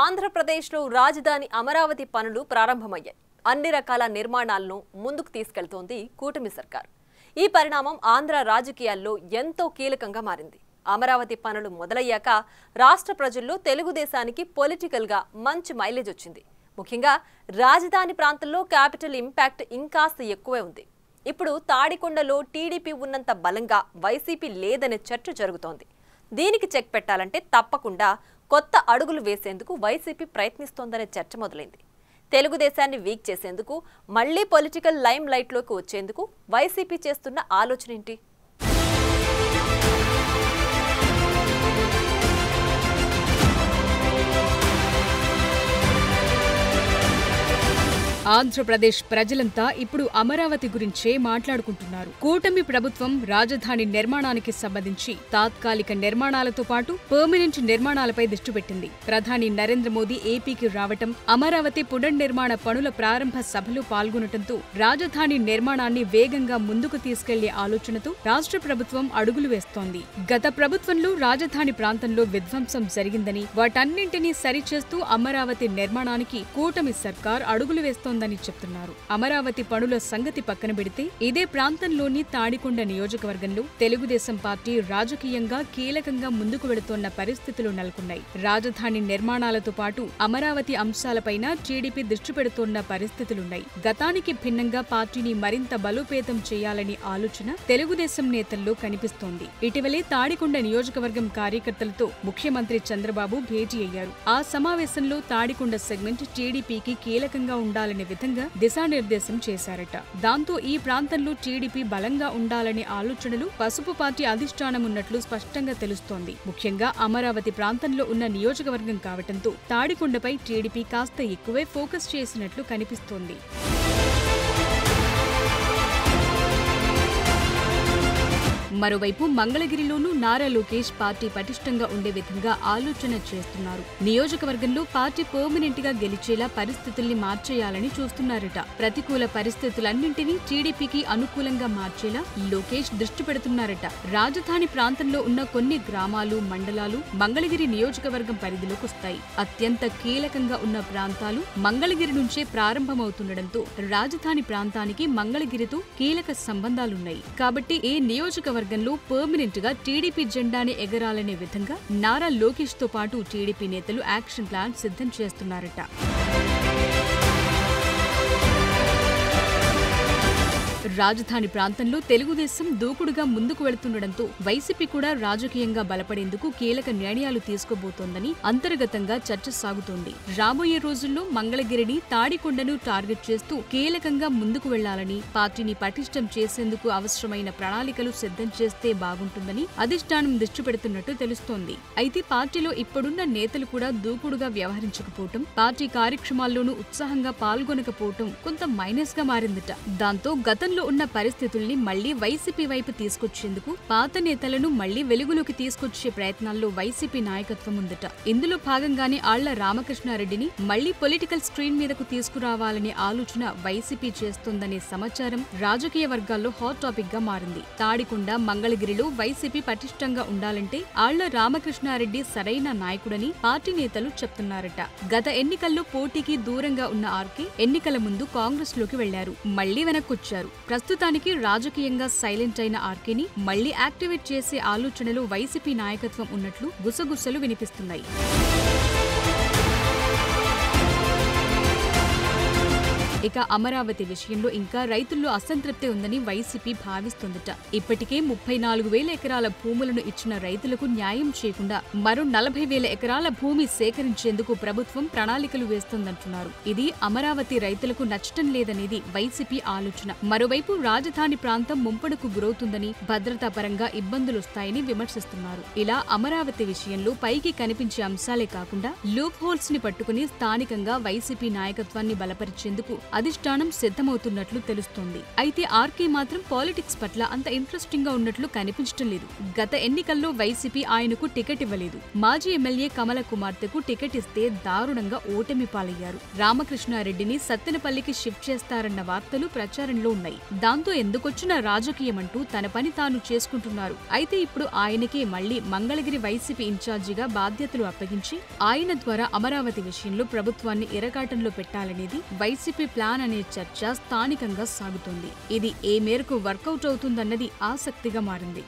ఆంధ్రప్రదేశ్లో రాజధాని అమరావతి పనులు ప్రారంభమయ్యాయి. అన్ని రకాల నిర్మాణాలను ముందుకు తీసుకెళ్తోంది కూటమి సర్కార్. ఈ పరిణామం ఆంధ్ర రాజకీయాల్లో ఎంతో కీలకంగా మారింది. అమరావతి పనులు మొదలయ్యాక రాష్ట్ర ప్రజల్లో తెలుగుదేశానికి పొలిటికల్ గా మంచి మైలేజ్ వచ్చింది. ముఖ్యంగా రాజధాని ప్రాంతంలో క్యాపిటల్ ఇంపాక్ట్ ఇంకాస్త ఎక్కువే ఉంది. ఇప్పుడు తాడికొండలో టీడీపీ ఉన్నంత బలంగా వైసీపీ లేదనే చర్చ జరుగుతోంది. దీనికి చెక్ పెట్టాలంటే తప్పకుండా కొత్త అడుగులు వేసేందుకు వైసీపీ ప్రయత్నిస్తోందనే చర్చ మొదలైంది. తెలుగుదేశాన్ని వీక్ చేసేందుకు, మళ్లీ పొలిటికల్ లైమ్ లైట్లోకి వచ్చేందుకు వైసీపీ చేస్తున్న ఆలోచన ఏంటి? ఆంధ్రప్రదేశ్ ప్రజలంతా ఇప్పుడు అమరావతి గురించే మాట్లాడుకుంటున్నారు. కూటమి ప్రభుత్వం రాజధాని నిర్మాణానికి సంబంధించి తాత్కాలిక నిర్మాణాలతో పాటు పర్మనెంట్ నిర్మాణాలపై దృష్టి పెట్టింది. ప్రధాని నరేంద్ర మోదీ ఏపీకి రావటం, అమరావతి పునర్నిర్మాణ పనుల ప్రారంభ సభలో పాల్గొనటంతో రాజధాని నిర్మాణాన్ని వేగంగా ముందుకు తీసుకెళ్లే ఆలోచనతో రాష్ట్ర ప్రభుత్వం అడుగులు వేస్తోంది. గత ప్రభుత్వంలో రాజధాని ప్రాంతంలో విధ్వంసం జరిగిందని, వాటన్నింటినీ సరిచేస్తూ అమరావతి నిర్మాణానికి కూటమి సర్కార్ అడుగులు వేస్తోంది చెప్తున్నారు. అమరావతి పనుల సంగతి పక్కన పెడితే ఇదే ప్రాంతంలోని తాడికొండ నియోజకవర్గంలో తెలుగుదేశం పార్టీ రాజకీయంగా కీలకంగా ముందుకు వెళుతోన్న పరిస్థితులు నెలకొన్నాయి. రాజధాని నిర్మాణాలతో పాటు అమరావతి అంశాలపైన టీడీపీ దృష్టి పెడుతోన్న పరిస్థితులున్నాయి. గతానికి భిన్నంగా పార్టీని మరింత బలోపేతం చేయాలని ఆలోచన తెలుగుదేశం నేతల్లో కనిపిస్తోంది. ఇటీవలే తాడికొండ నియోజకవర్గం కార్యకర్తలతో ముఖ్యమంత్రి చంద్రబాబు భేటీ అయ్యారు. ఆ సమావేశంలో తాడికొండ సెగ్మెంట్ టీడీపీకి కీలకంగా ఉండాలని విధంగా దిశానిర్దేశం చేశారట. దాంతో ఈ ప్రాంతంలో టీడీపీ బలంగా ఉండాలనే ఆలోచనలు పసుపు పార్టీ అధిష్టానం ఉన్నట్లు స్పష్టంగా తెలుస్తోంది. ముఖ్యంగా అమరావతి ప్రాంతంలో ఉన్న నియోజకవర్గం కావటంతో తాడికొండపై టీడీపీ కాస్త ఎక్కువే ఫోకస్ చేసినట్లు కనిపిస్తోంది. మరోవైపు మంగళగిరిలోనూ నారా లోకేష్ పార్టీ పటిష్టంగా ఉండే విధంగా ఆలోచన చేస్తున్నారు. నియోజకవర్గంలో పార్టీ పర్మనెంట్ గా గెలిచేలా పరిస్థితుల్ని మార్చేయాలని చూస్తున్నారట. ప్రతికూల పరిస్థితులన్నింటినీ టీడీపీకి అనుకూలంగా మార్చేలా లోకేష్ దృష్టి పెడుతున్నారట. రాజధాని ప్రాంతంలో ఉన్న కొన్ని గ్రామాలు, మండలాలు మంగళగిరి నియోజకవర్గం పరిధిలోకి వస్తాయి. అత్యంత కీలకంగా ఉన్న ప్రాంతాలు మంగళగిరి నుంచే ప్రారంభమవుతుండటంతో రాజధాని ప్రాంతానికి మంగళగిరితో కీలక సంబంధాలున్నాయి. కాబట్టి ఏ నియోజకవర్గం పర్మనెంట్ గా టీడీపీ జెండాని ఎగరాలనే విధంగా నారా లోకేష్ తో పాటు టీడీపీ నేతలు యాక్షన్ ప్లాన్ సిద్ధం చేస్తున్నారట. రాజధాని ప్రాంతంలో తెలుగుదేశం దూకుడుగా ముందుకు వెళుతుండటంతో వైసీపీ కూడా రాజకీయంగా బలపడేందుకు కీలక నిర్ణయాలు తీసుకోబోతోందని అంతర్గతంగా చర్చ సాగుతోంది. రాబోయే రోజుల్లో మంగళగిరిని, తాడికొండను టార్గెట్ చేస్తూ కీలకంగా ముందుకు వెళ్లాలని, పార్టీని పటిష్టం చేసేందుకు అవసరమైన ప్రణాళికలు సిద్ధం చేస్తే బాగుంటుందని అధిష్టానం దృష్టి పెడుతున్నట్టు తెలుస్తోంది. అయితే పార్టీలో ఇప్పుడున్న నేతలు కూడా దూకుడుగా వ్యవహరించకపోవటం, పార్టీ కార్యక్రమాల్లోనూ ఉత్సాహంగా పాల్గొనకపోవటం కొంత మైనస్ గా మారిందట. దాంతో గతంలో ఉన్న పరిస్థితుల్ని మళ్లీ వైసీపీ వైపు తీసుకొచ్చేందుకు పాత నేతలను మళ్లీ వెలుగులోకి తీసుకొచ్చే ప్రయత్నాల్లో వైసీపీ నాయకత్వం ఉందట. ఇందులో భాగంగానే ఆళ్ల రామకృష్ణారెడ్డిని మళ్లీ పొలిటికల్ స్క్రీన్ మీదకు తీసుకురావాలనే ఆలోచన వైసీపీ చేస్తోందనే సమాచారం రాజకీయ వర్గాల్లో హాట్ టాపిక్ గా మారింది. తాడికొండ, మంగళగిరిలో వైసీపీ పటిష్టంగా ఉండాలంటే ఆళ్ల రామకృష్ణారెడ్డి సరైన నాయకుడని పార్టీ నేతలు చెప్తున్నారట. గత ఎన్నికల్లో పోటీకి దూరంగా ఉన్న ఆర్కే ఎన్నికల ముందు కాంగ్రెస్ లోకి వెళ్లారు, మళ్లీ వెనక్కొచ్చారు. ప్రస్తుతానికి రాజకీయంగా సైలెంట్ అయిన ఆర్కేని మళ్లీ యాక్టివేట్ చేసే ఆలోచనలో వైసీపీ నాయకత్వం ఉన్నట్లు గుసగుసలు వినిపిస్తున్నాయి. ఇక అమరావతి విషయంలో ఇంకా రైతుల్లో అసంతృప్తి ఉందని వైసీపీ భావిస్తోందట. ఇప్పటికే 34,000 ఎకరాల భూములను ఇచ్చిన రైతులకు న్యాయం చేయకుండా మరో 40,000 ఎకరాల భూమి సేకరించేందుకు ప్రభుత్వం ప్రణాళికలు వేస్తోందంటున్నారు. ఇది అమరావతి రైతులకు నచ్చటం లేదనేది వైసీపీ ఆలోచన. మరోవైపు రాజధాని ప్రాంతం ముంపడుకు గురవుతుందని, భద్రతా పరంగా ఇబ్బందులొస్తాయని విమర్శిస్తున్నారు. ఇలా అమరావతి విషయంలో పైకి కనిపించే అంశాలే కాకుండా లూప్ హోల్స్ ని పట్టుకుని స్థానికంగా వైసీపీ నాయకత్వాన్ని బలపరిచేందుకు అధిష్టానం సిద్ధమవుతున్నట్లు తెలుస్తోంది. అయితే ఆర్కే మాత్రం పాలిటిక్స్ పట్ల అంత ఇంట్రెస్టింగ్ గా ఉన్నట్లు కనిపించడం లేదు. గత ఎన్నికల్లో వైసీపీ ఆయనకు టికెట్ ఇవ్వలేదు. మాజీ ఎమ్మెల్యే కమల కుమార్తెకు టికెట్ ఇస్తే దారుణంగా ఓటమి పాలయ్యారు. రామకృష్ణారెడ్డిని సత్తెనపల్లికి షిఫ్ట్ చేస్తారన్న వార్తలు ప్రచారంలో ఉన్నాయి. దాంతో ఎందుకొచ్చిన రాజకీయమంటూ తన పని తాను చేసుకుంటున్నారు. అయితే ఇప్పుడు ఆయనకే మళ్లీ మంగళగిరి వైసీపీ ఇన్ఛార్జిగా బాధ్యతలు అప్పగించి ఆయన ద్వారా అమరావతి విషయంలో ప్రభుత్వాన్ని ఇరకాటంలో పెట్టాలనేది వైసీపీ ప్లాన్ అనే చర్చ స్థానికంగా సాగుతోంది. ఇది ఏ మేరకు వర్కౌట్ అవుతుందన్నది ఆసక్తిగా మారింది.